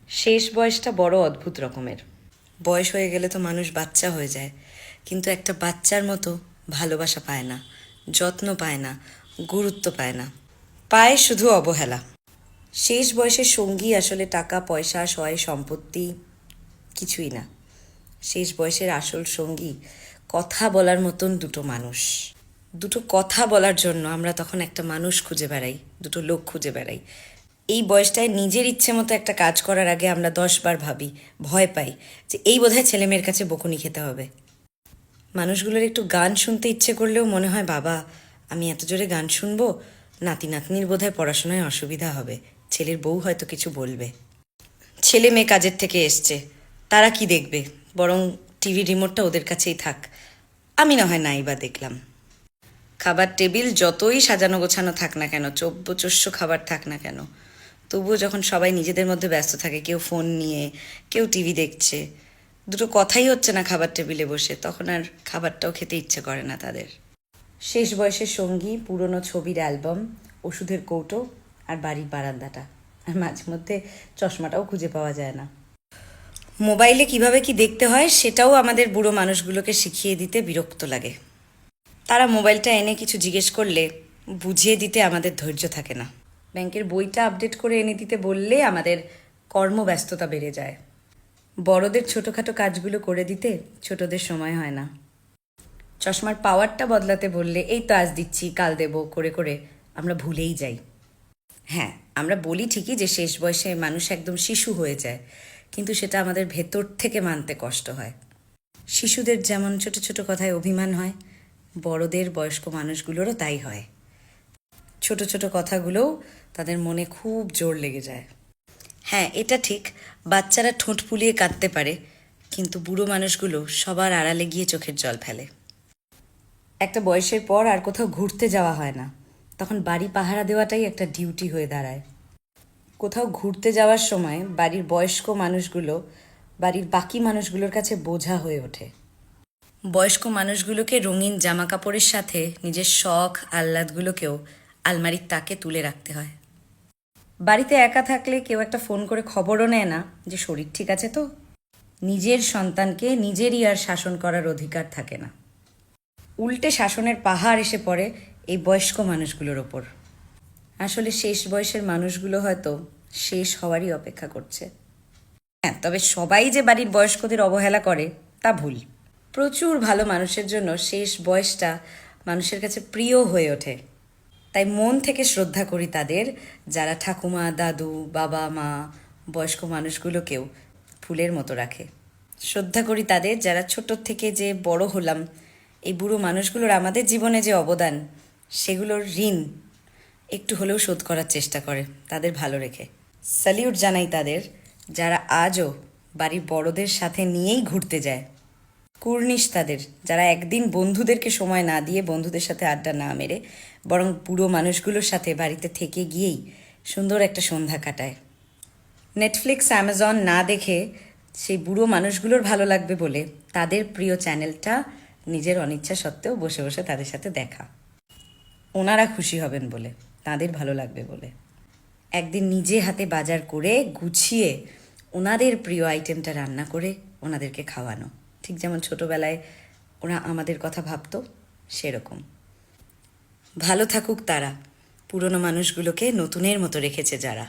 শেষ বয়সটা বড় অদ্ভুত রকমের। বয়স হয়ে গেলে তো মানুষ বাচ্চা হয়ে যায়, কিন্তু একটা বাচ্চার মতো ভালোবাসা পায় না, যত্ন পায় না, গুরুত্ব পায় না, পায় শুধু অবহেলা। শেষ বয়সের সঙ্গী আসলে টাকা পয়সা সয় সম্পত্তি কিছুই না। শেষ বয়সের আসল সঙ্গী কথা বলার মতন দুটো মানুষ। দুটো কথা বলার জন্য আমরা তখন একটা মানুষ খুঁজে বেড়াই, দুটো লোক খুঁজে বেড়াই। এই বয়সটায় নিজের ইচ্ছে মতো একটা কাজ করার আগে আমরা 10 বার ভাবি, ভয় পাই যে এই বোধহয় ছেলে মেয়ের কাছে বকুনি খেতে হবে। মানুষগুলোর একটু গান শুনতে ইচ্ছে করলেও মনে হয় বাবা, আমি এত জোরে গান শুনবো, নাতি নাতনির বোধহয় পড়াশোনায় অসুবিধা হবে, ছেলের বউ হয়তো কিছু বলবে। ছেলে মেয়ে কাজের থেকে এসছে, তারা কি দেখবে, বরং টিভি রিমোটটা ওদের কাছেই থাক, আমি না হয় নাই বা দেখলাম। খাবার টেবিল যতই সাজানো গোছানো থাক না কেন, চব্যচস্য খাবার থাক না কেন, তবুও যখন সবাই নিজেদের মধ্যে ব্যস্ত থাকে, কেউ ফোন নিয়ে, কেউ টিভি দেখছে, দুটো কথাই হচ্ছে না খাবার টেবিলে বসে, তখন আর খাবারটাও খেতে ইচ্ছে করে না তাদের। শেষ বয়সের সঙ্গী পুরনো ছবির অ্যালবাম, ওষুধের কৌটো আর বাড়ির বারান্দাটা, আর মাঝে মধ্যে চশমাটাও খুঁজে পাওয়া যায় না। মোবাইলে কিভাবে কি দেখতে হয় সেটাও আমাদের বুড়ো মানুষগুলোকে শিখিয়ে দিতে বিরক্ত লাগে। তারা মোবাইলটা এনে কিছু জিজ্ঞেস করলে বুঝিয়ে দিতে আমাদের ধৈর্য থাকে না। ব্যাংকের বইটা আপডেট করে এনে দিতে বললে আমাদের কর্মব্যস্ততা বেড়ে যায়। বড়দের ছোটোখাটো কাজগুলো করে দিতে ছোটদের সময় হয় না। চশমার পাওয়ারটা বদলাতে বললে এই তো আজ দিচ্ছি কাল দেব করে করে আমরা ভুলেই যাই। হ্যাঁ, আমরা বলি ঠিকই যে শেষ বয়সে মানুষ একদম শিশু হয়ে যায়, কিন্তু সেটা আমাদের ভেতর থেকে মানতে কষ্ট হয়। শিশুদের যেমন ছোট ছোট কথায় অভিমান হয়, বড়দের বয়স্ক মানুষগুলোরও তাই হয়। ছোট ছোট কথাগুলোও তাদের মনে খুব জোর লেগে যায়। হ্যাঁ, এটা ঠিক, বাচ্চারা ঠোঁট ফুলিয়ে কাঁদতে পারে, কিন্তু বুড়ো মানুষগুলো সবার আড়ালে গিয়ে চোখের জল ফেলে। একটা বয়সের পর আর কোথাও ঘুরতে যাওয়া হয় না, তখন বাড়ি পাহারা দেওয়াটাই একটা ডিউটি হয়ে দাঁড়ায়। কোথাও ঘুরতে যাওয়ার সময় বাড়ির বয়স্ক মানুষগুলো বাড়ির বাকি মানুষগুলোর কাছে বোঝা হয়ে ওঠে। বয়স্ক মানুষগুলোকে রঙিন জামা কাপড়ের সাথে নিজের শখ আহ্লাদগুলোকেও আলমারির তাকে তুলে রাখতে হয়। বাড়িতে একা থাকলে কেউ একটা ফোন করে খবরও নেয় না যে শরীর ঠিক আছে তো। নিজের সন্তানকে নিজেরই আর শাসন করার অধিকার থাকে না, উল্টে শাসনের পাহাড় এসে পড়ে এই বয়স্ক মানুষগুলোর ওপর। আসলে শেষ বয়সের মানুষগুলো হয়তো শেষ হওয়ারই অপেক্ষা করছে। হ্যাঁ, তবে সবাই যে বাড়ির বয়স্কদের অবহেলা করে তা ভুল। প্রচুর ভালো মানুষের জন্য শেষ বয়সটা মানুষের কাছে প্রিয় হয়ে ওঠে। তাই মন থেকে শ্রদ্ধা করি তাদের, যারা ঠাকুমা দাদু বাবা মা বয়স্ক মানুষগুলোকেও ফুলের মতো রাখে। শ্রদ্ধা করি তাদের যারা ছোট থেকে যে বড় হলাম, এই বুড়ো মানুষগুলোর আমাদের জীবনে যে অবদান, সেগুলোর ঋণ একটু হলেও শোধ করার চেষ্টা করে তাদের ভালো রেখে। স্যালিউট জানাই তাদের যারা আজও বাড়ির বড়দের সাথে নিয়েই ঘুরতে যায়। কুর্নিশ তাদের যারা একদিন বন্ধুদেরকে সময় না দিয়ে, বন্ধুদের সাথে আড্ডা না মেরে, বরং বুড়ো মানুষগুলোর সাথে বাড়িতে থেকে গিয়েই সুন্দর একটা সন্ধ্যা কাটায়। নেটফ্লিক্স অ্যামাজন না দেখে সেই বুড়ো মানুষগুলোর ভালো লাগবে বলে তাদের প্রিয় চ্যানেলটা নিজের অনিচ্ছা সত্ত্বেও বসে বসে তাদের সাথে দেখা। ওনারা খুশি হবেন বলে, তাদের ভালো লাগবে বলে একদিন নিজে হাতে বাজার করে গুছিয়ে ওনাদের প্রিয় আইটেমটা রান্না করে ওনাদেরকে খাওয়ানো, ঠিক যেমন ছোটোবেলায় ওরা আমাদের কথা ভাবতো সেরকম। ভালো থাকুক তারা, পুরনো মানুষগুলোকে নতুনের মতো রেখেছে যারা।